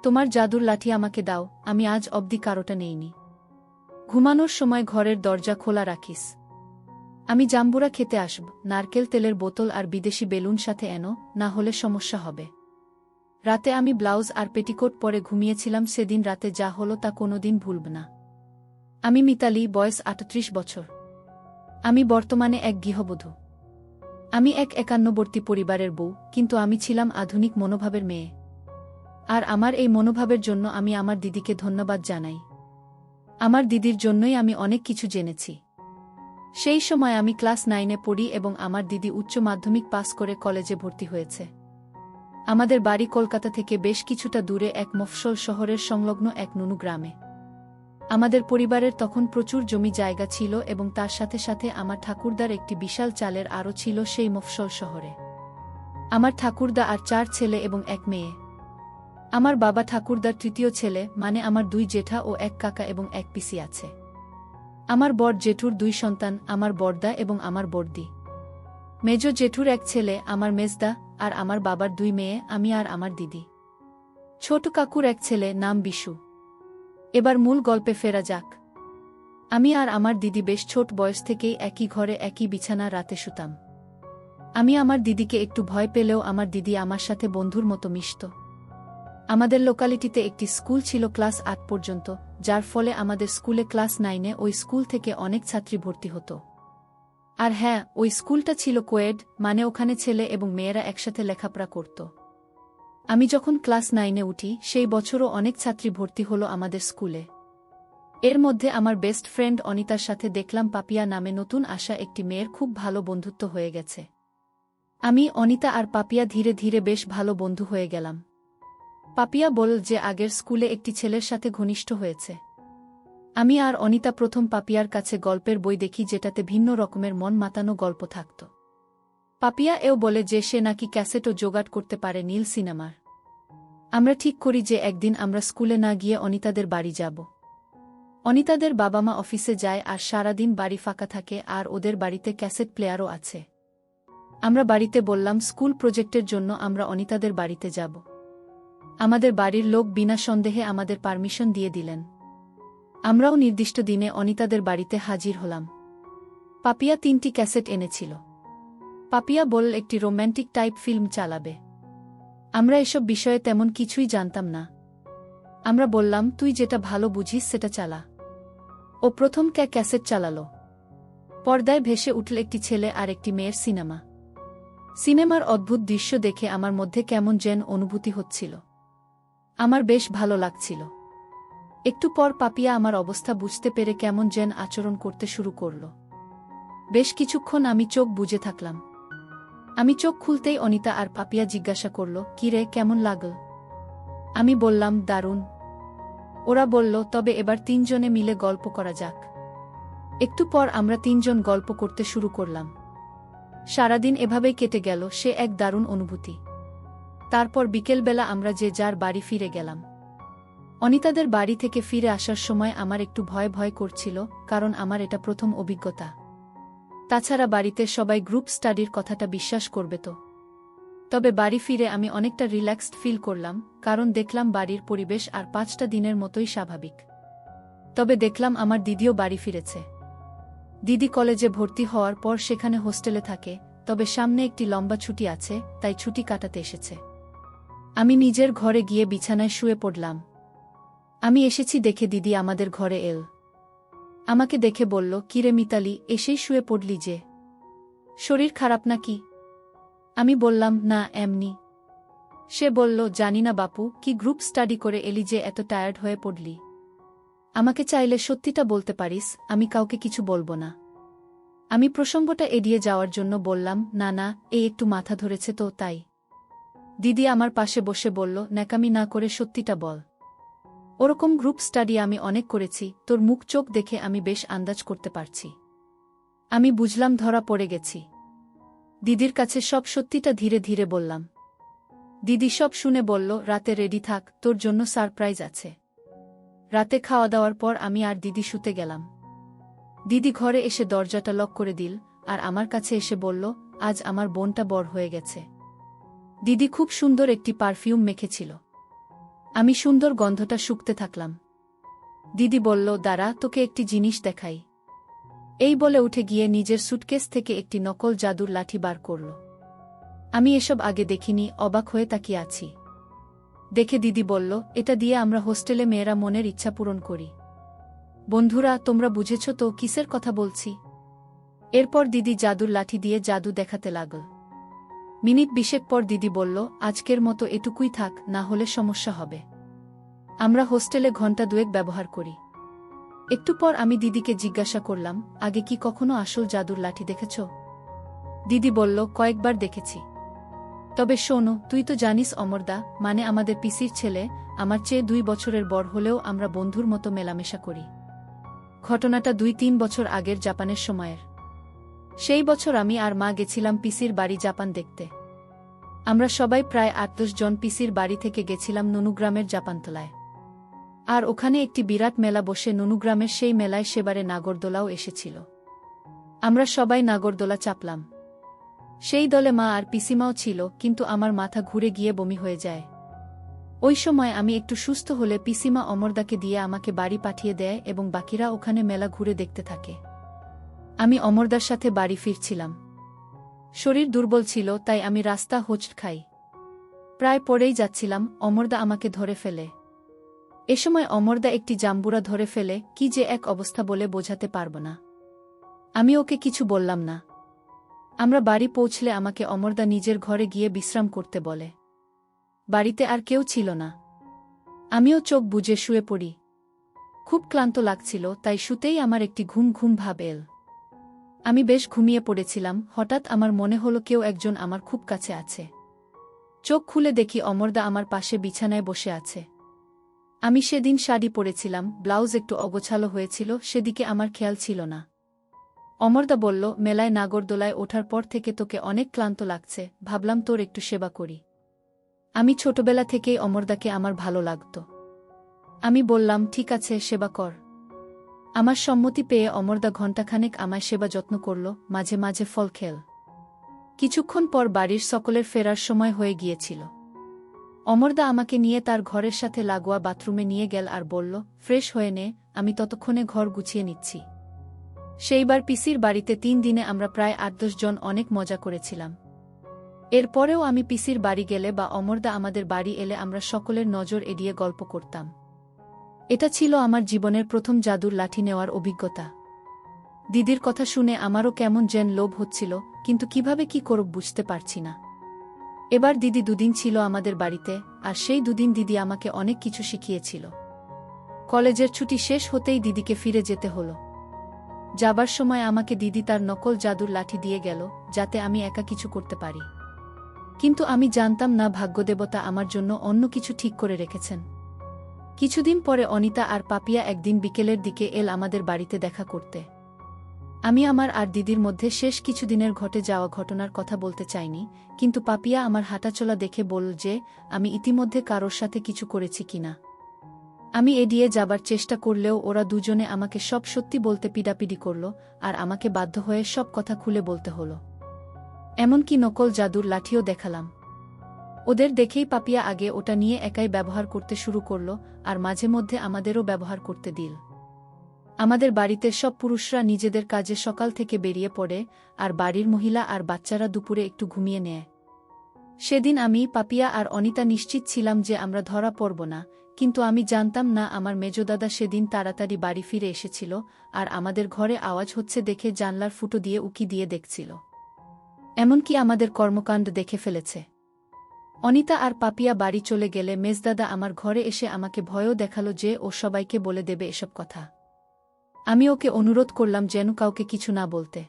তোমার জাদুর লাঠি আমাকে দাও, আমি আজ অবধি কারোটা নেইনি। ঘুমানোর সময় ঘরের দরজা খোলা রাখিস। আমি জাম্বুরা খেতে আসব, নারকেল তেলের বোতল আর বিদেশি বেলুন সাথে এনো, না হলে সমস্যা হবে। রাতে আমি ব্লাউজ আর পেটিকোট পরে ঘুমিয়েছিলাম, সেদিন রাতে যা হলো তা কোনোদিন ভুলব না। আমি মিতালি, বয়স ৩৮ বছর। আমি বর্তমানে এক গৃহবধূ। আমি এক একান্নবর্তী পরিবারের বউ, কিন্তু আমি ছিলাম আধুনিক মনোভাবের মেয়ে। আর আমার এই মনোভাবের জন্য আমি আমার দিদিকে ধন্যবাদ জানাই। আমার দিদির জন্যই আমি অনেক কিছু জেনেছি। সেই সময় আমি ক্লাস 9-এ পড়ি এবং আমার দিদি উচ্চ মাধ্যমিক পাস করে কলেজে ভর্তি হয়েছে। আমাদের বাড়ি কলকাতা থেকে বেশ কিছুটা দূরে এক মফস্বল শহরের সংলগ্ন এক নুনু গ্রামে। আমাদের পরিবারের তখন প্রচুর জমি জায়গা ছিল এবং তার সাথে সাথে আমার ঠাকুরদার একটি বিশাল চালের আরও ছিল সেই মফস্বল শহরে। আমার ঠাকুরদা আর 4 ছেলে এবং 1 মেয়ে। আমার বাবা ঠাকুরদার তৃতীয় ছেলে, মানে আমার 2 জেঠা ও 1 কাকা এবং 1 পিসি আছে। আমার বড় জেঠুর 2 সন্তান, আমার বড়দা এবং আমার বড়দি। মেজ জেঠুর 1 ছেলে, আমার মেজদা, আর আমার বাবার 2 মেয়ে, আমি আর আমার দিদি। ছোট কাকুর 1 ছেলে, নাম বিশু। এবার মূল গল্পে ফেরা যাক। আমি আর আমার দিদি বেশ ছোট বয়স থেকেই একই ঘরে একই বিছানা রাতে শুতাম। আমি আমার দিদিকে একটু ভয় পেলেও আমার দিদি আমার সাথে বন্ধুর মতো মিশত। আমাদের লোকালিটিতে একটি স্কুল ছিল ক্লাস 8 পর্যন্ত, যার ফলে আমাদের স্কুলে ক্লাস 9-এ ওই স্কুল থেকে অনেক ছাত্রী ভর্তি হতো। আর হ্যাঁ, ওই স্কুলটা ছিল কোয়েড, মানে ওখানে ছেলে এবং মেয়েরা একসাথে লেখাপড়া করত। আমি যখন ক্লাস 9-এ উঠি সেই বছরও অনেক ছাত্রী ভর্তি হলো আমাদের স্কুলে। এর মধ্যে আমার বেস্ট ফ্রেন্ড অনিতার সাথে দেখলাম পাপিয়া নামে নতুন আসা একটি মেয়ের খুব ভালো বন্ধুত্ব হয়ে গেছে। আমি, অনিতা আর পাপিয়া ধীরে ধীরে বেশ ভালো বন্ধু হয়ে গেলাম। পাপিয়া বলল যে আগের স্কুলে একটি ছেলের সাথে ঘনিষ্ঠ হয়েছে। আমি আর অনিতা প্রথম পাপিয়ার কাছে গল্পের বই দেখি যেটাতে ভিন্ন রকমের মন মাতানো গল্প থাকত। পাপিয়া এও বলে যে সে নাকি ক্যাসেটও জোগাড় করতে পারে নীল সিনেমার। আমরা ঠিক করি যে একদিন আমরা স্কুলে না গিয়ে অনিতাদের বাড়ি যাব। অনিতাদের বাবা মা অফিসে যায় আর সারাদিন বাড়ি ফাঁকা থাকে, আর ওদের বাড়িতে ক্যাসেট প্লেয়ারও আছে। আমরা বাড়িতে বললাম স্কুল প্রজেক্টের জন্য আমরা অনিতাদের বাড়িতে যাব। আমাদের বাড়ির লোক বিনা সন্দেহে আমাদের পারমিশন দিয়ে দিলেন। আমরাও নির্দিষ্ট দিনে অনিতাদের বাড়িতে হাজির হলাম। পাপিয়া 3টি ক্যাসেট এনেছিল। পাপিয়া বলল একটি রোম্যান্টিক টাইপ ফিল্ম চালাবে। আমরা এসব বিষয়ে তেমন কিছুই জানতাম না। আমরা বললাম তুই যেটা ভালো বুঝিস সেটা চালা। ও প্রথম ক্যাসেট চালালো। পর্দায় ভেসে উঠল একটি ছেলে আর একটি মেয়ের সিনেমা। সিনেমার অদ্ভুত দৃশ্য দেখে আমার মধ্যে কেমন যেন অনুভূতি হচ্ছিল। আমার বেশ ভালো লাগছিল। একটু পর পাপিয়া আমার অবস্থা বুঝতে পেরে কেমন যেন আচরণ করতে শুরু করল। বেশ কিছুক্ষণ আমি চোখ বুজে থাকলাম। আমি চোখ খুলতেই অনিতা আর পাপিয়া জিজ্ঞাসা করল, কি রে, কেমন লাগল? আমি বললাম, দারুণ। ওরা বলল, তবে এবার 3 জনে মিলে গল্প করা যাক। একটু পর আমরা 3 জন গল্প করতে শুরু করলাম। সারাদিন এভাবেই কেটে গেল, সে এক দারুণ অনুভূতি। তারপর বিকেলবেলা আমরা যে যার বাড়ি ফিরে গেলাম। অনিতাদের বাড়ি থেকে ফিরে আসার সময় আমার একটু ভয় ভয় করছিল, কারণ আমার এটা প্রথম অভিজ্ঞতা। তাছাড়া বাড়িতে সবাই গ্রুপ স্টাডির কথাটা বিশ্বাস করবে তো। তবে বাড়ি ফিরে আমি অনেকটা রিল্যাক্সড ফিল করলাম, কারণ দেখলাম বাড়ির পরিবেশ আর 5টা দিনের মতোই স্বাভাবিক। তবে দেখলাম আমার দিদিও বাড়ি ফিরেছে। দিদি কলেজে ভর্তি হওয়ার পর সেখানে হোস্টেলে থাকে, তবে সামনে একটি লম্বা ছুটি আছে, তাই ছুটি কাটাতে এসেছে। আমি নিজের ঘরে গিয়ে বিছানায় শুয়ে পড়লাম। আমি এসেছি দেখে দিদি আমাদের ঘরে এল। আমাকে দেখে বলল, কিরে মিতালি, এসেই শুয়ে পড়লি যে? শরীর খারাপ নাকি? আমি বললাম, না, এমনি। সে বলল, জানি না বাপু, কি গ্রুপ স্টাডি করে এলি যে এত টায়ার্ড হয়ে পড়লি? আমাকে চাইলে সত্যিটা বলতে পারিস, আমি কাউকে কিছু বলবো না। আমি প্রসঙ্গটা এড়িয়ে যাওয়ার জন্য বললাম, না না, এই একটু মাথা ধরেছে তো তাই। দিদি আমার পাশে বসে বলল, ন্যাকামি না করে সত্যিটা বল। ওরকম গ্রুপ স্টাডি আমি অনেক করেছি, তোর মুখ চোখ দেখে আমি বেশ আন্দাজ করতে পারছি। আমি বুঝলাম ধরা পড়ে গেছি। দিদির কাছে সব সত্যিটা ধীরে ধীরে বললাম। দিদি সব শুনে বলল, রাতে রেডি থাক, তোর জন্য সারপ্রাইজ আছে। রাতে খাওয়া দাওয়ার পর আমি আর দিদি শুতে গেলাম। দিদি ঘরে এসে দরজাটা লক করে দিল, আর আমার কাছে এসে বলল, আজ আমার বোনটা বড় হয়ে গেছে। দিদি খুব সুন্দর একটি পারফিউম মেখেছিল। আমি সুন্দর গন্ধটা শুঁকতে থাকলাম। দিদি বলল, দাঁড়া, তোকে একটি জিনিস দেখাই। এই বলে উঠে গিয়ে নিজের সুটকেস থেকে একটি নকল জাদুর লাঠি বার করল। আমি এসব আগে দেখিনি, অবাক হয়ে তাকিয়ে আছি। দেখে দিদি বলল, এটা দিয়ে আমরা হোস্টেলে মেয়েরা মনের ইচ্ছা পূরণ করি। বন্ধুরা, তোমরা বুঝেছ তো কিসের কথা বলছি? এরপর দিদি জাদুর লাঠি দিয়ে জাদু দেখাতে লাগল। মিনিট 20 পর দিদি বলল, আজকের মতো এটুকুই থাক, না হলে সমস্যা হবে। আমরা হোস্টেলে ঘণ্টা 2 ব্যবহার করি। একটু পর আমি দিদিকে জিজ্ঞাসা করলাম, আগে কি কখনো আসল জাদুর লাঠি দেখেছ? দিদি বলল, কয়েকবার দেখেছি। তবে শোনো, তুই তো জানিস অমরদা, মানে আমাদের পিসির ছেলে, আমার চেয়ে 2 বছরের বড় হলেও আমরা বন্ধুর মতো মেলামেশা করি। ঘটনাটা 2-3 বছর আগের জাপানের সময়ের। সেই বছর আমি আর মা গেছিলাম পিসির বাড়ি জাপান দেখতে। আমরা সবাই প্রায় 8-10 জন পিসির বাড়ি থেকে গেছিলাম ননুগ্রামের জাপানতলায়। আর ওখানে একটি বিরাট মেলা বসে, ননুগ্রামের সেই মেলায় সেবারে নাগরদোলাও এসেছিল। আমরা সবাই নাগরদোলা চাপলাম। সেই দলে মা আর পিসিমাও ছিল, কিন্তু আমার মাথা ঘুরে গিয়ে বমি হয়ে যায়। ওই সময় আমি একটু সুস্থ হলে পিসিমা অমরদাকে দিয়ে আমাকে বাড়ি পাঠিয়ে দেয় এবং বাকিরা ওখানে মেলা ঘুরে দেখতে থাকে। আমি অমরদার সাথে বাড়ি ফিরছিলাম। শরীর দুর্বল ছিল, তাই আমি রাস্তা হোঁচট খাই। প্রায় পড়েই যাচ্ছিলাম, অমরদা আমাকে ধরে ফেলে। এ সময় অমরদা একটি জাম্বুরা ধরে ফেলে, কি যে এক অবস্থা বলে বোঝাতে পারব না। আমি ওকে কিছু বললাম না। আমরা বাড়ি পৌঁছলে আমাকে অমরদা নিজের ঘরে গিয়ে বিশ্রাম করতে বলে। বাড়িতে আর কেউ ছিল না। আমিও চোখ বুজে শুয়ে পড়ি। খুব ক্লান্ত লাগছিল, তাই শুতেই আমার একটি ঘুম ঘুম ভাব এল। আমি বেশ ঘুমিয়ে পড়েছিলাম, হঠাৎ আমার মনে হলো কেউ একজন আমার খুব কাছে আছে। চোখ খুলে দেখি অমরদা আমার পাশে বিছানায় বসে আছে। আমি সেদিন শাড়ি পরেছিলাম, ব্লাউজ একটু অগোছালো হয়েছিল, সেদিকে আমার খেয়াল ছিল না। অমরদা বলল, মেলায় নাগরদোলায় ওঠার পর থেকে তোকে অনেক ক্লান্ত লাগছে, ভাবলাম তোর একটু সেবা করি। আমি ছোটবেলা থেকেই অমরদাকে আমার ভালো লাগত। আমি বললাম, ঠিক আছে, সেবা কর। আমার সম্মতি পেয়ে অমরদা ঘণ্টাখানেক আমায় সেবা যত্ন করল, মাঝে মাঝে ফল খেল। কিছুক্ষণ পর বাড়ির সকলের ফেরার সময় হয়ে গিয়েছিল। অমরদা আমাকে নিয়ে তার ঘরের সাথে লাগোয়া বাথরুমে নিয়ে গেল আর বলল, ফ্রেশ হয়ে নে, আমি ততক্ষণে ঘর গুছিয়ে নিচ্ছি। সেইবার পিসির বাড়িতে 3 দিনে আমরা প্রায় 8-10 জন অনেক মজা করেছিলাম। এরপরেও আমি পিসির বাড়ি গেলে বা অমরদা আমাদের বাড়ি এলে আমরা সকলের নজর এড়িয়ে গল্প করতাম। এটা ছিল আমার জীবনের প্রথম জাদুর লাঠি নেওয়ার অভিজ্ঞতা। দিদির কথা শুনে আমারও কেমন যেন লোভ হচ্ছিল, কিন্তু কিভাবে কি করব বুঝতে পারছি না। এবার দিদি 2 দিন ছিল আমাদের বাড়িতে, আর সেই 2 দিন দিদি আমাকে অনেক কিছু শিখিয়েছিল। কলেজের ছুটি শেষ হতেই দিদিকে ফিরে যেতে হলো। যাবার সময় আমাকে দিদি তার নকল জাদুর লাঠি দিয়ে গেল, যাতে আমি একা কিছু করতে পারি। কিন্তু আমি জানতাম না ভাগ্যদেবতা আমার জন্য অন্য কিছু ঠিক করে রেখেছেন। কিছুদিন পরে অনিতা আর পাপিয়া একদিন বিকেলের দিকে এল আমাদের বাড়িতে দেখা করতে। আমি আমার আর দিদির মধ্যে শেষ কিছুদিনের ঘটে যাওয়া ঘটনার কথা বলতে চাইনি, কিন্তু পাপিয়া আমার হাঁটাচলা দেখে বলল যে আমি ইতিমধ্যে কারোর সাথে কিছু করেছি কিনা। আমি এড়িয়ে যাবার চেষ্টা করলেও ওরা দুজনে আমাকে সব সত্যি বলতে পিডাপিডি করল, আর আমাকে বাধ্য হয়ে সব কথা খুলে বলতে হলো। এমনকি নকল জাদুর লাঠিও দেখালাম। ওদের দেখেই পাপিয়া আগে ওটা নিয়ে একাই ব্যবহার করতে শুরু করল, আর মাঝে মধ্যে আমাদেরও ব্যবহার করতে দিল। আমাদের বাড়িতে সব পুরুষরা নিজেদের কাজে সকাল থেকে বেরিয়ে পড়ে, আর বাড়ির মহিলা আর বাচ্চারা দুপুরে একটু ঘুমিয়ে নেয়। সেদিন আমি, পাপিয়া আর অনিতা নিশ্চিত ছিলাম যে আমরা ধরা পড়ব না, কিন্তু আমি জানতাম না আমার মেজদাদা সেদিন তাড়াতাড়ি বাড়ি ফিরে এসেছিল, আর আমাদের ঘরে আওয়াজ হচ্ছে দেখে জানলার ফুটো দিয়ে উকি দিয়ে দেখছিল। এমনকি আমাদের কর্মকাণ্ড দেখে ফেলেছে। অনিতা আর পাপিয়া বাড়ি চলে গেলে মেজদাদা আমার ঘরে এসে আমাকে ভয়ও দেখালো যে ও সবাইকে বলে দেবে এসব কথা। আমি ওকে অনুরোধ করলাম যেন কাউকে কিছু না বলতে।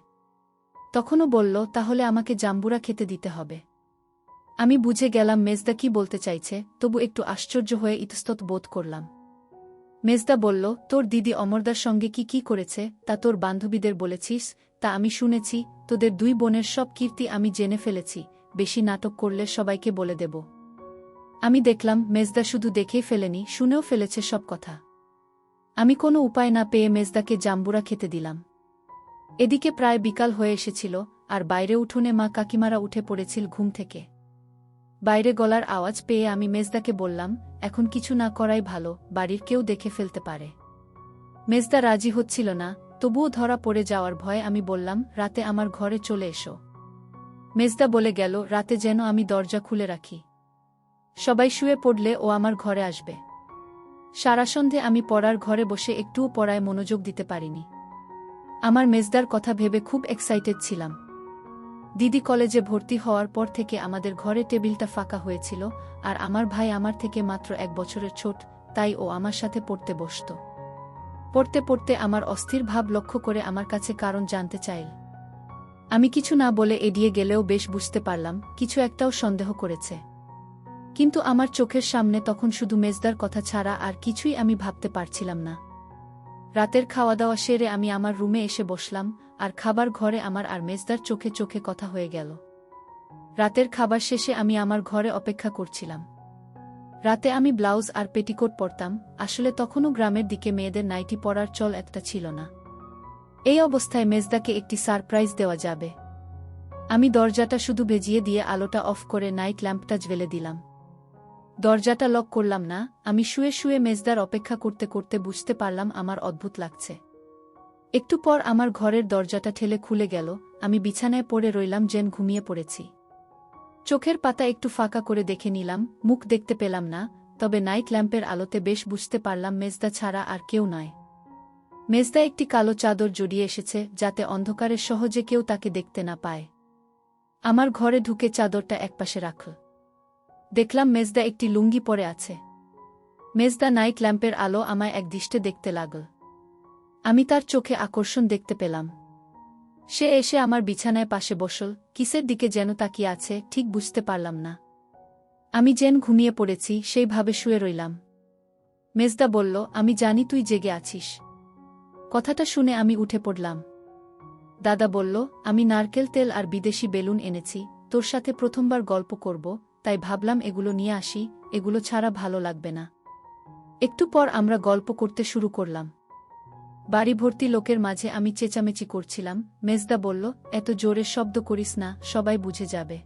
তখনও বলল, তাহলে আমাকে জাম্বুরা খেতে দিতে হবে। আমি বুঝে গেলাম মেজদা কি বলতে চাইছে, তবু একটু আশ্চর্য হয়ে ইতস্তত বোধ করলাম। মেজদা বলল, তোর দিদি অমরদার সঙ্গে কি কি করেছে তা তোর বান্ধবীদের বলেছিস? তা আমি শুনেছি, তোদের 2 বোনের সব কীর্তি আমি জেনে ফেলেছি, বেশি নাটক করলে সবাইকে বলে দেব। আমি দেখলাম মেজদা শুধু দেখেই ফেলেনি, শুনেও ফেলেছে সব কথা। আমি কোনো উপায় না পেয়ে মেজদাকে জাম্বুরা খেতে দিলাম। এদিকে প্রায় বিকাল হয়ে এসেছিল, আর বাইরে উঠোনে মা কাকিমারা উঠে পড়েছিল ঘুম থেকে। বাইরে গলার আওয়াজ পেয়ে আমি মেজদাকে বললাম, এখন কিছু না করাই ভালো, বাড়ির কেউ দেখে ফেলতে পারে। মেজদা রাজি হচ্ছিল না, তবুও ধরা পড়ে যাওয়ার ভয়ে আমি বললাম, রাতে আমার ঘরে চলে এসো। মেজদা বলে গেল, রাতে যেন আমি দরজা খুলে রাখি। সবাই শুয়ে পড়লে ও আমার ঘরে আসবে। সারা সন্ধে আমি পড়ার ঘরে বসে একটুও পড়ায় মনোযোগ দিতে পারিনি। আমার মেজদার কথা ভেবে খুব এক্সাইটেড ছিলাম। দিদি কলেজে ভর্তি হওয়ার পর থেকে আমাদের ঘরে টেবিলটা ফাঁকা হয়েছিল, আর আমার ভাই আমার থেকে মাত্র 1 বছরের ছোট, তাই ও আমার সাথে পড়তে বসত। পড়তে পড়তে আমার অস্থির ভাব লক্ষ্য করে আমার কাছে কারণ জানতে চাইল। আমি কিছু না বলে এড়িয়ে গেলেও বেশ বুঝতে পারলাম কিছু একটাও সন্দেহ করেছে। কিন্তু আমার চোখের সামনে তখন শুধু মেজদার কথা ছাড়া আর কিছুই আমি ভাবতে পারছিলাম না। রাতের খাওয়া দাওয়া সেরে আমি আমার রুমে এসে বসলাম, আর খাবার ঘরে আমার আর মেজদার চোখে চোখে কথা হয়ে গেল। রাতের খাবার শেষে আমি আমার ঘরে অপেক্ষা করছিলাম। রাতে আমি ব্লাউজ আর পেটিকোট পরতাম, আসলে তখনও গ্রামের দিকে মেয়েদের নাইটি পরার চল একটা ছিল না। এই অবস্থায় মেজদাকে একটি সারপ্রাইজ দেওয়া যাবে। আমি দরজাটা শুধু ভেজিয়ে দিয়ে আলোটা অফ করে নাইট ল্যাম্পটা জ্বেলে দিলাম। দরজাটা লক করলাম না, আমি শুয়ে শুয়ে মেজদার অপেক্ষা করতে করতে বুঝতে পারলাম আমার অদ্ভুত লাগছে। একটু পর আমার ঘরের দরজাটা ঠেলে খুলে গেল, আমি বিছানায় পড়ে রইলাম যেন ঘুমিয়ে পড়েছি। চোখের পাতা একটু ফাঁকা করে দেখে নিলাম, মুখ দেখতে পেলাম না, তবে নাইট ল্যাম্পের আলোতে বেশ বুঝতে পারলাম মেজদা ছাড়া আর কেউ নয়। মেজদা একটি কালো চাদর জড়িয়ে এসেছে, যাতে অন্ধকারে সহজে কেউ তাকে দেখতে না পায়। আমার ঘরে ঢুকে চাদরটা একপাশে রাখল। দেখলাম মেজদা একটি লুঙ্গি পরে আছে। মেজদা নাইট ল্যাম্পের আলো আমায় একদৃষ্টে দেখতে লাগল। আমি তার চোখে আকর্ষণ দেখতে পেলাম। সে এসে আমার বিছানায় পাশে বসল, কিসের দিকে যেন তাকিয়ে আছে, ঠিক বুঝতে পারলাম না। আমি যেন ঘুমিয়ে পড়েছি সেইভাবে শুয়ে রইলাম। মেজদা বলল, আমি জানি তুই জেগে আছিস। কথাটা শুনে আমি উঠে পড়লাম। দাদা বলল, আমি নারকেল তেল আর বিদেশি বেলুন এনেছি, তোর সাথে প্রথমবার গল্প করব, তাই ভাবলাম এগুলো নিয়ে আসি, এগুলো ছাড়া ভালো লাগবে না। একটু পর আমরা গল্প করতে শুরু করলাম। বাড়ি ভর্তি লোকের মাঝে আমি চেঁচামেচি করছিলাম। মেজদা বলল, এত জোরে শব্দ করিস না, সবাই বুঝে যাবে।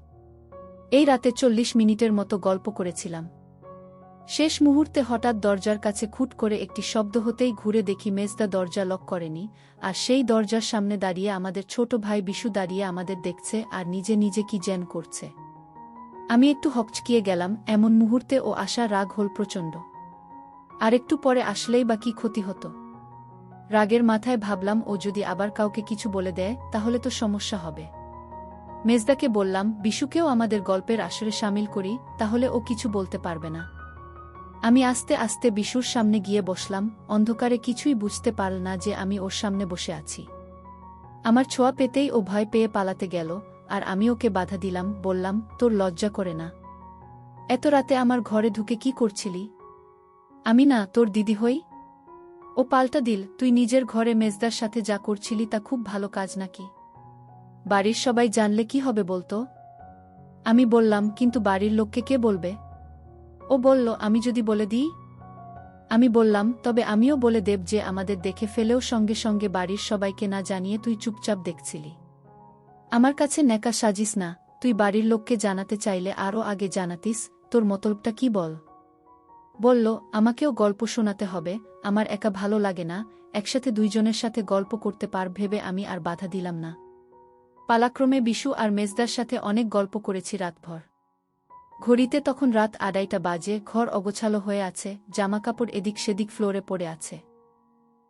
এই রাতে 40 মিনিটের মতো গল্প করেছিলাম। শেষ মুহূর্তে হঠাৎ দরজার কাছে খুট করে একটি শব্দ হতেই ঘুরে দেখি মেজদা দরজা লক করেনি, আর সেই দরজার সামনে দাঁড়িয়ে আমাদের ছোট ভাই বিশু দাঁড়িয়ে আমাদের দেখছে আর নিজে নিজে কি যেন করছে। আমি একটু হকচকিয়ে গেলাম, এমন মুহূর্তে ও আশা রাগ হল প্রচণ্ড। আর একটু পরে আসলেই বা কি ক্ষতি হতো। রাগের মাথায় ভাবলাম, ও যদি আবার কাউকে কিছু বলে দেয় তাহলে তো সমস্যা হবে। মেজদাকে বললাম, বিশুকেও আমাদের গল্পের আসরে শামিল করি, তাহলে ও কিছু বলতে পারবে না। আমি আস্তে আস্তে বিশুর সামনে গিয়ে বসলাম, অন্ধকারে কিছুই বুঝতে পারল না যে আমি ওর সামনে বসে আছি। আমার ছোঁয়া পেতেই ও ভয় পেয়ে পালাতে গেল, আর আমি ওকে বাধা দিলাম, বললাম, তোর লজ্জা করে না? এত রাতে আমার ঘরে ঢুকে কি করছিলি? আমি না তোর দিদি হই? ও পাল্টা দিল, তুই নিজের ঘরে মেজদার সাথে যা করছিলি তা খুব ভালো কাজ নাকি? বাড়ির সবাই জানলে কি হবে বলতো? আমি বললাম, কিন্তু বাড়ির লোককে কে বলবে? ও বলল, আমি যদি বলে দিই? আমি বললাম, তবে আমিও বলে দেব যে আমাদের দেখে ফেলেও সঙ্গে সঙ্গে বাড়ির সবাইকে না জানিয়ে তুই চুপচাপ দেখছিলি। আমার কাছে নেকা সাজিস না, তুই বাড়ির লোককে জানাতে চাইলে আরও আগে জানাতিস, তোর মতলবটা কি বল? বলল, আমাকেও গল্প শোনাতে হবে, আমার একা ভালো লাগে না, একসাথে দুইজনের সাথে গল্প করতে পার ভেবে আমি আর বাধা দিলাম না। পালাক্রমে বিশু আর মেজদার সাথে অনেক গল্প করেছি রাতভর। ঘড়িতে তখন রাত 2:30 বাজে, ঘর অগোছালো হয়ে আছে, জামাকাপড় এদিক সেদিক ফ্লোরে পড়ে আছে।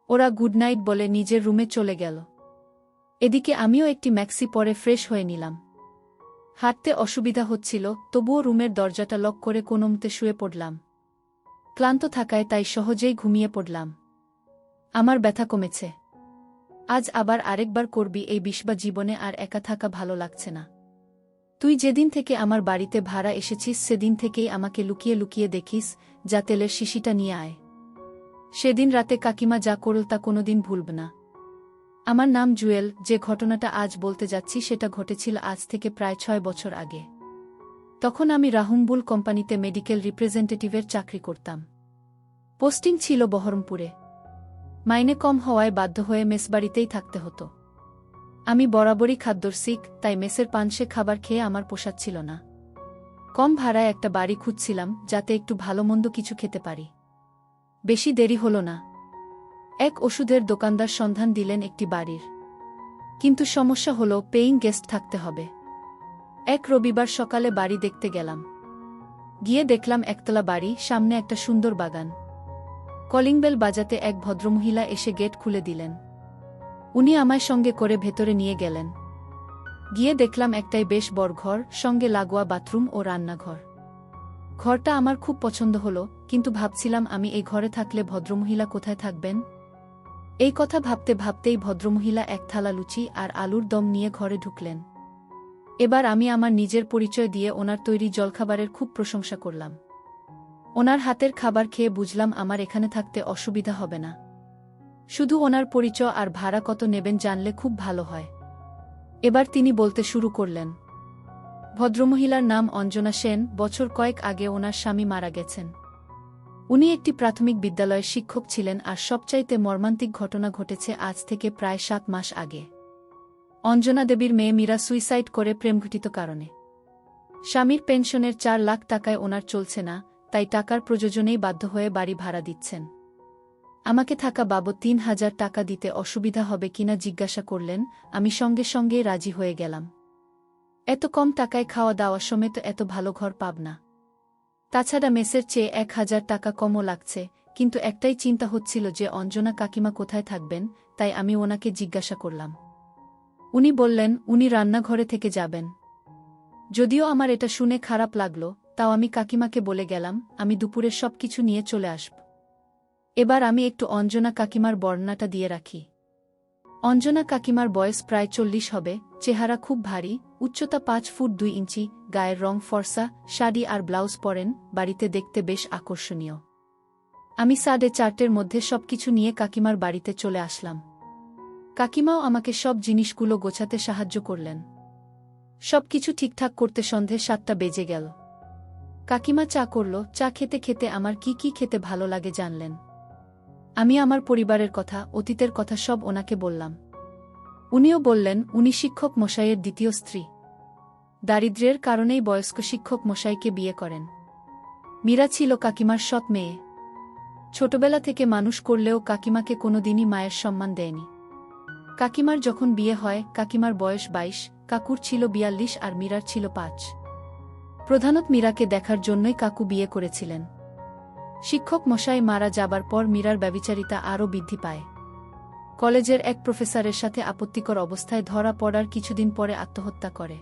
ওরা গুড নাইট বলে নিজের রুমে চলে গেল। এদিকে আমিও একটি ম্যাক্সি পরে ফ্রেশ হয়ে নিলাম। হাঁটতে অসুবিধা হচ্ছিল, তবুও রুমের দরজাটা লক করে কোনোমতে শুয়ে পড়লাম। ক্লান্ত থাকায় তাই সহজেই ঘুমিয়ে পড়লাম। আমার ব্যথা কমেছে। আজ আবার আরেকবার করবি এই বিষবা জীবনে, আর একা থাকা ভালো লাগছে না। তুই যেদিন থেকে আমার বাড়িতে ভাড়া এসেছিস সেদিন থেকেই আমাকে লুকিয়ে লুকিয়ে দেখিস, যা তেলের শিশিটা নিয়ে আয়। সেদিন রাতে কাকিমা যা করল তা কোনোদিন ভুলব না। আমার নাম জুয়েল, যে ঘটনাটা আজ বলতে যাচ্ছি সেটা ঘটেছিল আজ থেকে প্রায় 6 বছর আগে। তখন আমি রাহুম্বুল কোম্পানিতে মেডিকেল রিপ্রেজেন্টেটিভের চাকরি করতাম। পোস্টিং ছিল বহরমপুরে। মাইনে কম হওয়ায় বাধ্য হয়ে মেসবাড়িতেই থাকতে হতো। আমি বরাবরই খাদ্যরসিক, তাই মেসের পানসে খাবার খেয়ে আমার পোষাচ্ছিল না। কম ভাড়ায় একটা বাড়ি খুঁজছিলাম, যাতে একটু ভালো মন্দ কিছু খেতে পারি। বেশি দেরি হল না। এক ওষুধের দোকানদার সন্ধান দিলেন একটি বাড়ির। কিন্তু সমস্যা হল, পেইং গেস্ট থাকতে হবে। এক রবিবার সকালে বাড়ি দেখতে গেলাম। গিয়ে দেখলাম একতলা বাড়ি, সামনে একটা সুন্দর বাগান। কলিং বেল বাজাতে এক ভদ্রমহিলা এসে গেট খুলে দিলেন। উনি আমায় সঙ্গে করে ভেতরে নিয়ে গেলেন। গিয়ে দেখলাম একটাই বেশ বড় ঘর, সঙ্গে লাগোয়া বাথরুম ও রান্নাঘর। ঘরটা আমার খুব পছন্দ হলো, কিন্তু ভাবছিলাম আমি এই ঘরে থাকলে ভদ্রমহিলা কোথায় থাকবেন। এই কথা ভাবতে ভাবতেই ভদ্রমহিলা এক থালা লুচি আর আলুর দম নিয়ে ঘরে ঢুকলেন। এবার আমি আমার নিজের পরিচয় দিয়ে ওনার তৈরি জলখাবারের খুব প্রশংসা করলাম। ওনার হাতের খাবার খেয়ে বুঝলাম আমার এখানে থাকতে অসুবিধা হবে না। শুধু ওনার পরিচয় আর ভাড়া কত নেবেন জানলে খুব ভালো হয়। এবার তিনি বলতে শুরু করলেন। ভদ্রমহিলার নাম অঞ্জনা সেন। বছর কয়েক আগে ওনার স্বামী মারা গেছেন। উনি একটি প্রাথমিক বিদ্যালয়ের শিক্ষক ছিলেন, আর সবচাইতে মর্মান্তিক ঘটনা ঘটেছে আজ থেকে প্রায় 7 মাস আগে। অঞ্জনা দেবীর মেয়ে মীরা সুইসাইড করে প্রেমঘটিত কারণে। স্বামীর পেনশনের 4 লাখ টাকায় ওনার চলছে না, তাই টাকার প্রয়োজনেই বাধ্য হয়ে বাড়ি ভাড়া দিচ্ছেন। আমাকে থাকা বাবদ 3,000 টাকা দিতে অসুবিধা হবে কিনা জিজ্ঞাসা করলেন। আমি সঙ্গে সঙ্গেই রাজি হয়ে গেলাম। এত কম টাকায় খাওয়া দাওয়া সমেত এত ভালো ঘর পাব না। তাছাড়া মেসের চেয়ে 1,000 টাকা কমও লাগছে, কিন্তু একটাই চিন্তা হচ্ছিল যে অঞ্জনা কাকিমা কোথায় থাকবেন, তাই আমি ওনাকে জিজ্ঞাসা করলাম। উনি বললেন উনি রান্নাঘরে থেকে যাবেন। যদিও আমার এটা শুনে খারাপ লাগলো, তাও আমি কাকিমাকে বলে গেলাম আমি দুপুরের সবকিছু নিয়ে চলে আসব। এবার আমি একটু অঞ্জনা কাকিমার বর্ণনাটা দিয়ে রাখি। অঞ্জনা কাকিমার বয়স প্রায় 40 হবে, চেহারা খুব ভারী, উচ্চতা 5 ফুট 2 ইঞ্চি, গায়ের রং ফর্সা, শাড়ি আর ব্লাউজ পরেন, বাড়িতে দেখতে বেশ আকর্ষণীয়। আমি 4:30-এর মধ্যে সবকিছু নিয়ে কাকিমার বাড়িতে চলে আসলাম। কাকিমাও আমাকে সব জিনিসগুলো গোছাতে সাহায্য করলেন। সবকিছু ঠিকঠাক করতে সন্ধে 7টা বেজে গেল। কাকিমা চা করল। চা খেতে খেতে আমার কি কি খেতে ভালো লাগে জানলেন। আমি আমার পরিবারের কথা, অতীতের কথা সব ওনাকে বললাম। উনিও বললেন উনি শিক্ষক মশাইয়ের দ্বিতীয় স্ত্রী। দারিদ্র্যের কারণেই বয়স্ক শিক্ষক মশাইকে বিয়ে করেন। মীরা ছিল কাকিমার সৎ মেয়ে। ছোটবেলা থেকে মানুষ করলেও কাকিমাকে কোনোদিনই মায়ের সম্মান দেয়নি। কাকিমার যখন বিয়ে হয়, কাকিমার বয়স 22, কাকুর ছিল 42 আর মীরার ছিল 5। প্রধানত মীরাকে দেখার জন্যই কাকু বিয়ে করেছিলেন। শিক্ষক মশাই মারা যাবার পর মীরার ব্যভিচারিতা আরও বৃদ্ধি পায়। কলেজের এক প্রফেসরের সাথে আপত্তিকর অবস্থায় ধরা পড়ার কিছুদিন পরে আত্মহত্যা করে।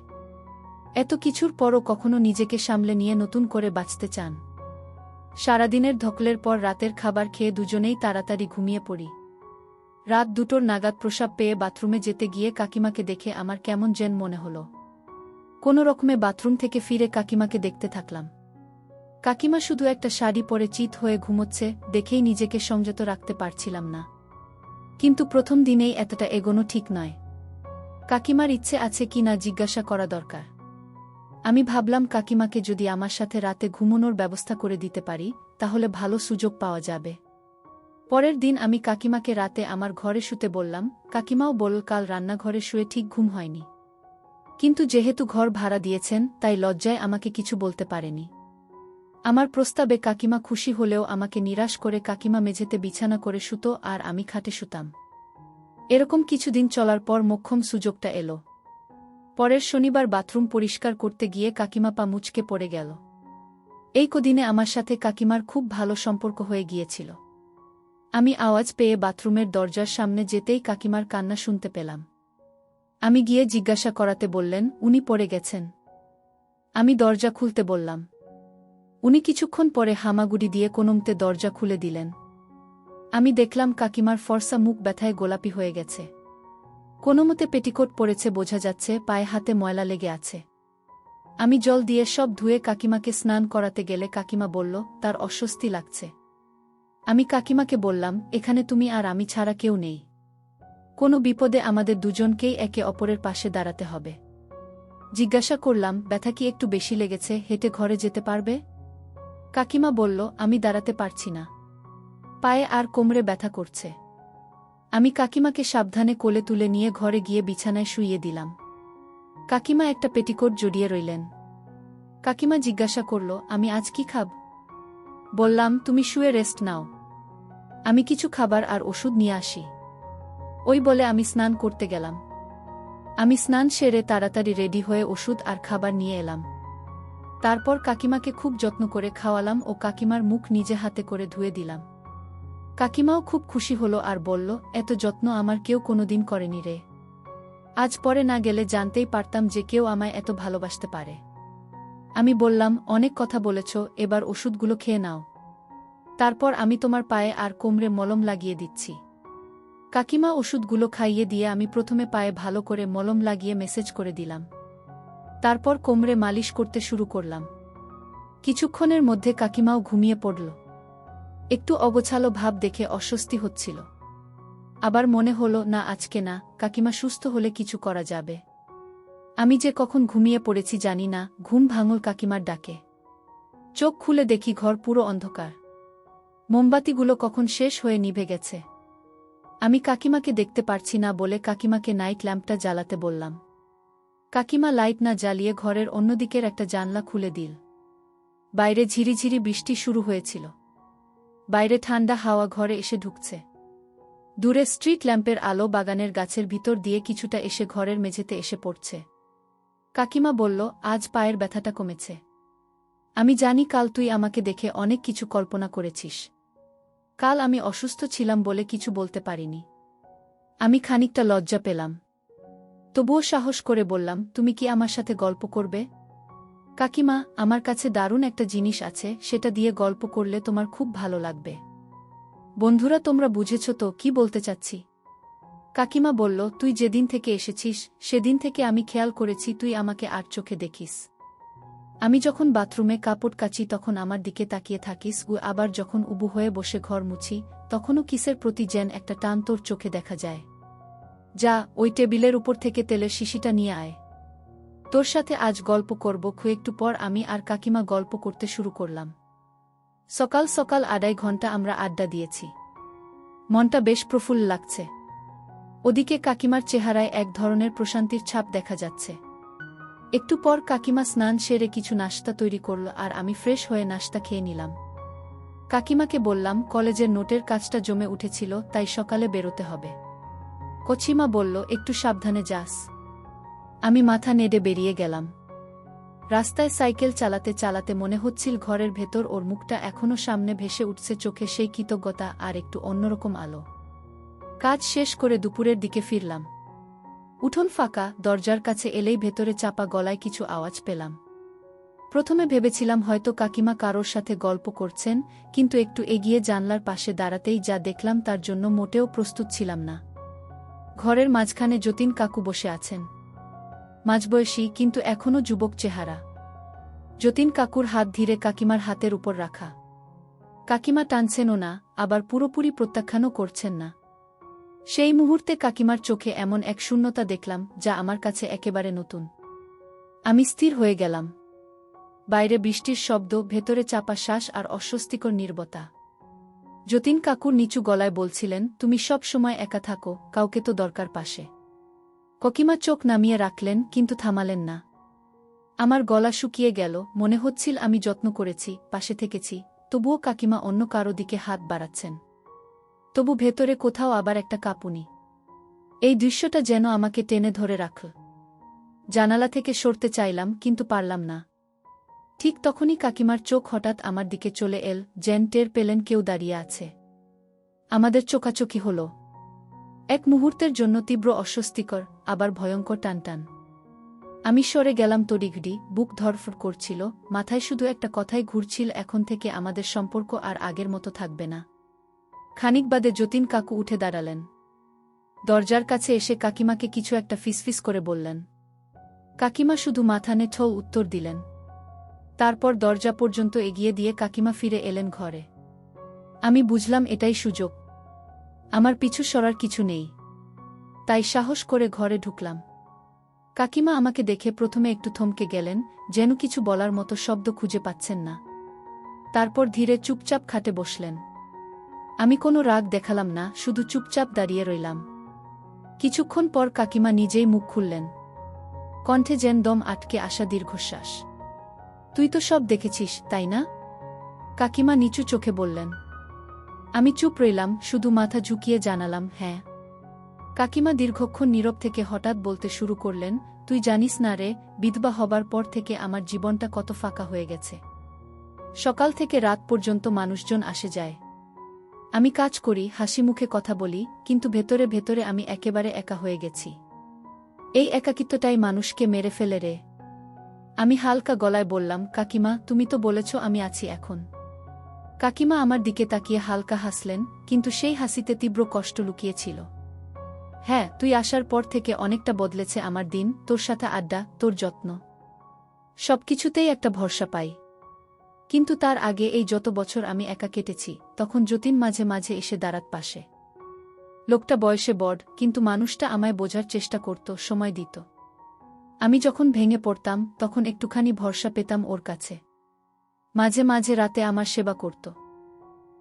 এত কিছুর পরও কখনো নিজেকে সামলে নিয়ে নতুন করে বাঁচতে চান। সারাদিনের ধকলের পর রাতের খাবার খেয়ে দুজনেই তাড়াতাড়ি ঘুমিয়ে পড়ি। রাত 2টোর নাগাদ প্রস্রাব পেয়ে বাথরুমে যেতে গিয়ে কাকিমাকে দেখে আমার কেমন যেন মনে হলো। কোনো রকমে বাথরুম থেকে ফিরে কাকিমাকে দেখতে থাকলাম। কাকিমা শুধু একটা শাড়ি পরে চিত হয়ে ঘুমোচ্ছে, দেখেই নিজেকে সংযত রাখতে পারছিলাম না। কিন্তু প্রথম দিনেই এতটা এগোনো ঠিক নয়। কাকিমার ইচ্ছে আছে কি না জিজ্ঞাসা করা দরকার। আমি ভাবলাম কাকিমাকে যদি আমার সাথে রাতে ঘুমানোর ব্যবস্থা করে দিতে পারি, তাহলে ভালো সুযোগ পাওয়া যাবে। পরের দিন আমি কাকিমাকে রাতে আমার ঘরে শুতে বললাম। কাকিমাও বলল কাল রান্নাঘরে শুয়ে ঠিক ঘুম হয়নি। কিন্তু যেহেতু ঘর ভাড়া দিয়েছেন, তাই লজ্জায় আমাকে কিছু বলতে পারেনি। আমার প্রস্তাবে কাকিমা খুশি হলেও আমাকে নিরাশ করে কাকিমা মেঝেতে বিছানা করে শুতো আর আমি খাটে শুতাম। এরকম কিছুদিন চলার পর মোক্ষম সুযোগটা এলো। পরের শনিবার বাথরুম পরিষ্কার করতে গিয়ে কাকিমা পা মুচকে পড়ে গেল। এই কদিনে আমার সাথে কাকিমার খুব ভালো সম্পর্ক হয়ে গিয়েছিল। আমি আওয়াজ পেয়ে বাথরুমের দরজার সামনে যেতেই কাকিমার কান্না শুনতে পেলাম। আমি গিয়ে জিজ্ঞাসা করাতে বললেন উনি পড়ে গেছেন। আমি দরজা খুলতে বললাম। উনি কিছুক্ষণ পরে হামাগুড়ি দিয়ে কোনোমতে দরজা খুলে দিলেন। আমি দেখলাম কাকিমার ফর্সা মুখ ব্যথায় গোলাপি হয়ে গেছে। কোনোমতে পেটিকোট পরেছে বোঝা যাচ্ছে, পায়ে হাতে ময়লা লেগে আছে। আমি জল দিয়ে সব ধুয়ে কাকিমাকে স্নান করাতে গেলে কাকিমা বলল তার অস্বস্তি লাগছে। আমি কাকিমাকে বললাম এখানে তুমি আর আমি ছাড়া কেউ নেই। কোনো বিপদে আমাদের দুজনকেই একে অপরের পাশে দাঁড়াতে হবে। জিজ্ঞাসা করলাম ব্যথা কি একটু বেশি লেগেছে, হেঁটে ঘরে যেতে পারবে? কাকিমা বলল আমি দাঁড়াতে পারছি না, পায়ে আর কোমরে ব্যথা করছে। আমি কাকিমাকে সাবধানে কোলে তুলে নিয়ে ঘরে গিয়ে বিছানায় শুইয়ে দিলাম। কাকিমা একটা পেটিকোট জড়িয়ে রইলেন। কাকিমা জিজ্ঞাসা করল, আমি আজ কি খাব? বললাম, তুমি শুয়ে রেস্ট নাও, আমি কিছু খাবার আর ওষুধ নিয়ে আসি। ওই বলে আমি স্নান করতে গেলাম। আমি স্নান সেরে তাড়াতাড়ি রেডি হয়ে ওষুধ আর খাবার নিয়ে এলাম। তারপর কাকিমাকে খুব যত্ন করে খাওয়ালাম ও কাকিমার মুখ নিজে হাতে করে ধুয়ে দিলাম। কাকিমাও খুব খুশি হলো আর বলল, এত যত্ন আমার কেউ কোনোদিন করেনি রে। আজ পরে না গেলে জানতেই পারতাম যে কেউ আমায় এত ভালোবাসতে পারে। আমি বললাম, অনেক কথা বলেছ, এবার ওষুধগুলো খেয়ে নাও। তারপর আমি তোমার পায়ে আর কোমরে মলম লাগিয়ে দিচ্ছি। কাকিমা ওষুধগুলো খাইয়ে দিয়ে আমি প্রথমে পায়ে ভালো করে মলম লাগিয়ে মেসেজ করে দিলাম। তারপর কোমরে মালিশ করতে শুরু করলাম। কিছুক্ষণের মধ্যে কাকিমাও ঘুমিয়ে পড়ল। একটু অগোছালো ভাব দেখে অস্বস্তি হচ্ছিল। আবার মনে হলো, না আজকে না, কাকিমা সুস্থ হলে কিছু করা যাবে। আমি যে কখন ঘুমিয়ে পড়েছি জানি না, ঘুম ভাঙল কাকিমার ডাকে। চোখ খুলে দেখি ঘর পুরো অন্ধকার। মোমবাতিগুলো কখন শেষ হয়ে নিভে গেছে। আমি কাকিমাকে দেখতে পারছি না বলে কাকিমাকে নাইট ল্যাম্পটা জ্বালাতে বললাম। কাকিমা লাইট না জ্বালিয়ে ঘরের অন্যদিকের একটা জানলা খুলে দিল। বাইরে ঝিরিঝিরি বৃষ্টি শুরু হয়েছিল। বাইরে ঠান্ডা হাওয়া ঘরে এসে ঢুকছে। দূরে স্ট্রিট ল্যাম্পের আলো বাগানের গাছের ভিতর দিয়ে কিছুটা এসে ঘরের মেঝেতে এসে পড়ছে। কাকিমা বলল, আজ পায়ের ব্যথাটা কমেছে। আমি জানি কাল তুই আমাকে দেখে অনেক কিছু কল্পনা করেছিস। কাল আমি অসুস্থ ছিলাম বলে কিছু বলতে পারিনি। আমি খানিকটা লজ্জা পেলাম। তবুও সাহস করে বললাম, তুমি কি আমার সাথে গল্প করবে? কাকিমা, আমার কাছে দারুণ একটা জিনিস আছে, সেটা দিয়ে গল্প করলে তোমার খুব ভালো লাগবে। বন্ধুরা, তোমরা বুঝেছ তো কি বলতে চাচ্ছি? কাকিমা বলল, তুই যেদিন থেকে এসেছিস সেদিন থেকে আমি খেয়াল করেছি তুই আমাকে আর চোখে দেখিস। আমি যখন বাথরুমে কাপড় কাচি তখন আমার দিকে তাকিয়ে থাকিস, আবার যখন উবু হয়ে বসে ঘর মুছি তখনও কিসের প্রতি যেন একটা টান তোর চোখে দেখা যায়। যা, ওই টেবিলের উপর থেকে তেলের শিশিটা নিয়ে আয়। তোর সাথে আজ গল্প করব। একটু পর আমি আর কাকিমা গল্প করতে শুরু করলাম। সকাল সকাল 2.5 ঘন্টা আমরা আড্ডা দিয়েছি। মনটা বেশ প্রফুল্ল লাগছে। ওদিকে কাকিমার চেহারায় এক ধরনের প্রশান্তির ছাপ দেখা যাচ্ছে। একটু পর কাকিমা স্নান সেরে কিছু নাশতা তৈরি করল আর আমি ফ্রেশ হয়ে নাশতা খেয়ে নিলাম। কাকিমাকে বললাম, কলেজের নোটের কাজটা জমে উঠেছিল, তাই সকালে বেরোতে হবে। কচিমা বলল, একটু সাবধানে যাস। আমি মাথা নেড়ে বেরিয়ে গেলাম। রাস্তায় সাইকেল চালাতে চালাতে মনে হচ্ছিল ঘরের ভেতর ওর মুখটা এখনো সামনে ভেসে উঠছে, চোখে সেই কৃতজ্ঞতা আর একটু অন্যরকম আলো। কাজ শেষ করে দুপুরের দিকে ফিরলাম। উঠোন ফাঁকা, দরজার কাছে এলেই ভেতরে চাপা গলায় কিছু আওয়াজ পেলাম। প্রথমে ভেবেছিলাম হয়তো কাকিমা কারোর সাথে গল্প করছেন, কিন্তু একটু এগিয়ে জানলার পাশে দাঁড়াতেই যা দেখলাম তার জন্য মোটেও প্রস্তুত ছিলাম না। ঘরের মাঝখানে যতীন কাকু বসে আছেন। মাঝবয়সী, কিন্তু এখনও যুবক চেহারা। যতীন কাকুর হাত ধীরে কাকিমার হাতের উপর রাখা। কাকিমা টানছেনও না, আবার পুরোপুরি প্রত্যাখ্যানও করছেন না। সেই মুহূর্তে কাকিমার চোখে এমন এক শূন্যতা দেখলাম যা আমার কাছে একেবারে নতুন। আমি স্থির হয়ে গেলাম। বাইরে বৃষ্টির শব্দ, ভেতরে চাপা শ্বাস আর অস্বস্তিকর নীরবতা। যতীন কাকুর নিচু গলায় বলছিলেন, তুমি সব সময় একা থাকো, কাউকে তো দরকার পাশে। কাকিমা চোখ নামিয়ে রাখলেন, কিন্তু থামালেন না। আমার গলা শুকিয়ে গেল, মনে হচ্ছিল আমি যত্ন করেছি, পাশে থেকেছি, তবুও কাকিমা অন্য কারো দিকে হাত বাড়াচ্ছেন। তবু ভেতরে কোথাও আবার একটা কাঁপুনি। এই দৃশ্যটা যেন আমাকে টেনে ধরে রাখল। জানালা থেকে সরতে চাইলাম, কিন্তু পারলাম না। ঠিক তখনই কাকিমার চোখ হঠাৎ আমার দিকে চলে এল, যেন টের পেলেন কেউ দাঁড়িয়ে আছে। আমাদের চোখাচোখি হল। এক মুহূর্তের জন্য তীব্র অস্বস্তিকর, আবার ভয়ঙ্কর টানটান। আমি সরে গেলাম তড়িঘড়ি, বুক ধড়ফড় করছিল, মাথায় শুধু একটা কথাই ঘুরছিল, এখন থেকে আমাদের সম্পর্ক আর আগের মতো থাকবে না। খানিক বাদে যতীন কাকু উঠে দাঁড়ালেন। দরজার কাছে এসে কাকিমাকে কিছু একটা ফিসফিস করে বললেন। কাকিমা শুধু মাথা নেড়ে উত্তর দিলেন। তারপর দরজা পর্যন্ত এগিয়ে দিয়ে কাকিমা ফিরে এলেন ঘরে। আমি বুঝলাম এটাই সুযোগ। আমার পিছু সরার কিছু নেই। তাই সাহস করে ঘরে ঢুকলাম। কাকিমা আমাকে দেখে প্রথমে একটু থমকে গেলেন, যেন কিছু বলার মতো শব্দ খুঁজে পাচ্ছেন না। তারপর ধীরে চুপচাপ খাটে বসলেন। আমি কোনো রাগ দেখালাম না, শুধু চুপচাপ দাঁড়িয়ে রইলাম। কিছুক্ষণ পর কাকিমা নিজেই মুখ খুললেন। কণ্ঠে যেন দম আটকে আসা দীর্ঘশ্বাস। তুই তো সব দেখেছিস, তাই না? কাকিমা নিচু চোখে বললেন। আমি চুপ রইলাম, শুধু মাথা ঝুঁকিয়ে জানালাম হ্যাঁ। কাকিমা দীর্ঘক্ষণ নীরব থেকে হঠাৎ বলতে শুরু করলেন, তুই জানিস না রে, বিধবা হবার পর থেকে আমার জীবনটা কত ফাঁকা হয়ে গেছে। সকাল থেকে রাত পর্যন্ত মানুষজন আসে যায়। আমি কাজ করি, হাসি মুখে কথা বলি, কিন্তু ভেতরে ভেতরে আমি একেবারে একা হয়ে গেছি। এই একাকিত্বটাই মানুষকে মেরে ফেলে রে। আমি হালকা গলায় বললাম, কাকিমা তুমি তো বলেছ আমি আছি এখন। কাকিমা আমার দিকে তাকিয়ে হালকা হাসলেন, কিন্তু সেই হাসিতে তীব্র কষ্ট লুকিয়েছিল। হ্যাঁ, তুই আসার পর থেকে অনেকটা বদলেছে আমার দিন, তোর সাথে আড্ডা, তোর যত্ন, সবকিছুতেই একটা ভরসা পাই। কিন্তু তার আগে এই যত বছর আমি একা কেটেছি, তখন যতীন মাঝে মাঝে এসে দাঁড়াত পাশে। লোকটা বয়সে বড়, কিন্তু মানুষটা আমায় বোঝার চেষ্টা করত, সময় দিত। আমি যখন ভেঙে পড়তাম, তখন একটুখানি ভরসা পেতাম ওর কাছে। মাঝে মাঝে রাতে আমার সেবা করত।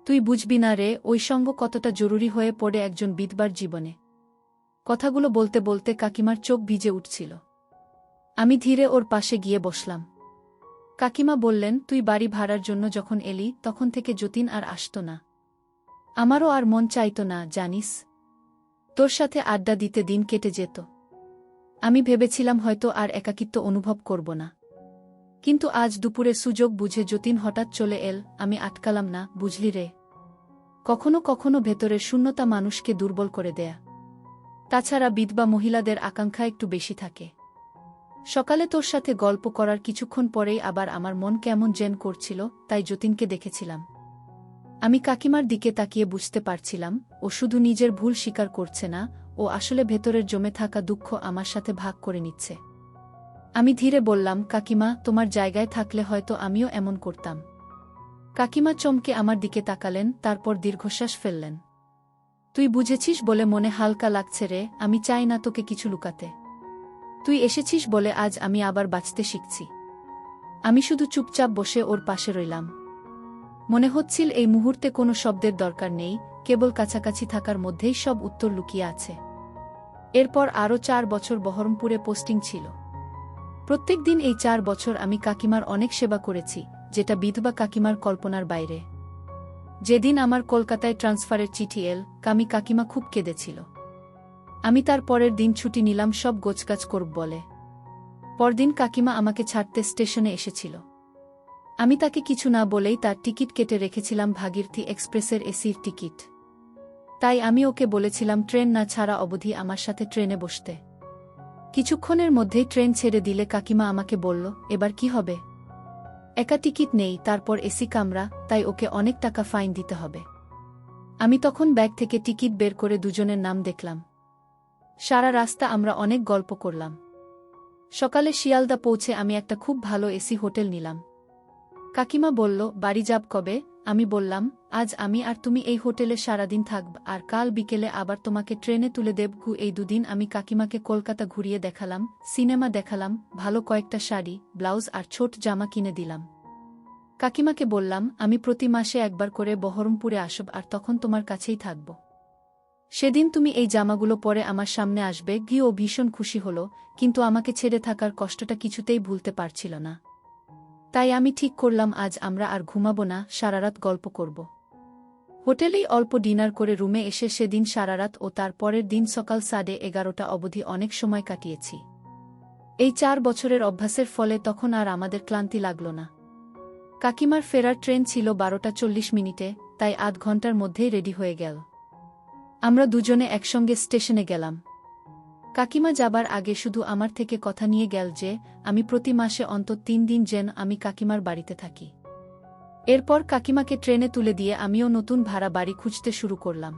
তুই বুঝবি না রে, ওই সঙ্গ কতটা জরুরি হয়ে পড়ে একজন বিধবার জীবনে। কথাগুলো বলতে বলতে কাকিমার চোখ ভিজে উঠছিল। আমি ধীরে ওর পাশে গিয়ে বসলাম। কাকিমা বললেন, তুই বাড়ি ভাড়ার জন্য যখন এলি, তখন থেকে যতীন আর আসত না। আমারও আর মন চাইত না, জানিস। তোর সাথে আড্ডা দিতে দিন কেটে যেত। আমি ভেবেছিলাম হয়তো আর একাকিত্ব অনুভব করব না। কিন্তু আজ দুপুরে সুযোগ বুঝে যতীন হঠাৎ চলে এল, আমি আটকালাম না, বুঝলি রে। কখনো কখনো ভেতরের শূন্যতা মানুষকে দুর্বল করে দেয়া। তাছাড়া বিধবা মহিলাদের আকাঙ্ক্ষা একটু বেশি থাকে। সকালে তোর সাথে গল্প করার কিছুক্ষণ পরেই আবার আমার মন কেমন যেন করছিল, তাই যতীনকে দেখেছিলাম। আমি কাকিমার দিকে তাকিয়ে বুঝতে পারছিলাম, ও শুধু নিজের ভুল স্বীকার করছে না, ও আসলে ভেতরের জমে থাকা দুঃখ আমার সাথে ভাগ করে নিচ্ছে। আমি ধীরে বললাম, কাকিমা তোমার জায়গায় থাকলে হয়তো আমিও এমন করতাম। কাকিমা চমকে আমার দিকে তাকালেন, তারপর দীর্ঘশ্বাস ফেললেন। তুই বুঝেছিস বলে মনে হালকা লাগছে রে, আমি চাই না তোকে কিছু লুকাতে। তুই এসেছিস বলে আজ আমি আবার বাঁচতে শিখছি। আমি শুধু চুপচাপ বসে ওর পাশে রইলাম। মনে হচ্ছিল এই মুহূর্তে কোনো শব্দের দরকার নেই, কেবল কাছাকাছি থাকার মধ্যেই সব উত্তর লুকিয়ে আছে। এরপর আরও 4 বছর বহরমপুরে পোস্টিং ছিল। প্রত্যেক দিন এই 4 বছর আমি কাকিমার অনেক সেবা করেছি, যেটা বিধবা কাকিমার কল্পনার বাইরে। যেদিন আমার কলকাতায় ট্রান্সফারের চিঠি এল, কাকিমা খুব কেঁদেছিল। আমি তার পরের দিন ছুটি নিলাম সব গোছগাছ করব বলে। পরদিন কাকিমা আমাকে ছাড়তে স্টেশনে এসেছিল। আমি তাকে কিছু না বলেই তার টিকিট কেটে রেখেছিলাম, ভাগীরথী এক্সপ্রেসের এসির টিকিট। তাই আমি ওকে বলেছিলাম ট্রেন না ছাড়া অবধি আমার সাথে ট্রেনে বসতে। কিছুক্ষণের মধ্যেই ট্রেন ছেড়ে দিলে কাকিমা আমাকে বলল, এবার কি হবে? একা টিকিট নেই, তারপর এসি কামরা, তাই ওকে অনেক টাকা ফাইন দিতে হবে। আমি তখন ব্যাগ থেকে টিকিট বের করে দুজনের নাম দেখলাম। সারা রাস্তা আমরা অনেক গল্প করলাম। সকালে শিয়ালদা পৌঁছে আমি একটা খুব ভালো এসি হোটেল নিলাম। কাকিমা বলল, বাড়ি যাব কবে? আমি বললাম, আজ আমি আর তুমি এই হোটেলে সারাদিন থাকব, আর কাল বিকেলে আবার তোমাকে ট্রেনে তুলে দেব। এই দুদিন আমি কাকিমাকে কলকাতা ঘুরিয়ে দেখালাম, সিনেমা দেখালাম, ভালো কয়েকটা শাড়ি, ব্লাউজ আর ছোট জামা কিনে দিলাম। কাকিমাকে বললাম, আমি প্রতি মাসে একবার করে বহরমপুরে আসব, আর তখন তোমার কাছেই থাকব। সেদিন তুমি এই জামাগুলো পরে আমার সামনে আসবে। ও ভীষণ খুশি হল, কিন্তু আমাকে ছেড়ে থাকার কষ্টটা কিছুতেই ভুলতে পারছিল না। তাই আমি ঠিক করলাম আজ আমরা আর ঘুমাবো না, সারারাত গল্প করব। হোটেলেই অল্প ডিনার করে রুমে এসে সেদিন সারারাত ও তার পরের দিন সকাল 11:30 অবধি অনেক সময় কাটিয়েছি। এই 4 বছরের অভ্যাসের ফলে তখন আর আমাদের ক্লান্তি লাগল না। কাকিমার ফেরার ট্রেন ছিল 12:40 তাই আধ ঘন্টার মধ্যেই রেডি হয়ে গেল। আমরা দুজনে একসঙ্গে স্টেশনে গেলাম। কাকিমা যাবার আগে শুধু আমার থেকে কথা নিয়ে গেল যে আমি প্রতি মাসে অন্তত 3 দিন যেন আমি কাকিমার বাড়িতে থাকি। এরপর কাকিমাকে ট্রেনে তুলে দিয়ে আমিও নতুন ভাড়া বাড়ি খুঁজতে শুরু করলাম।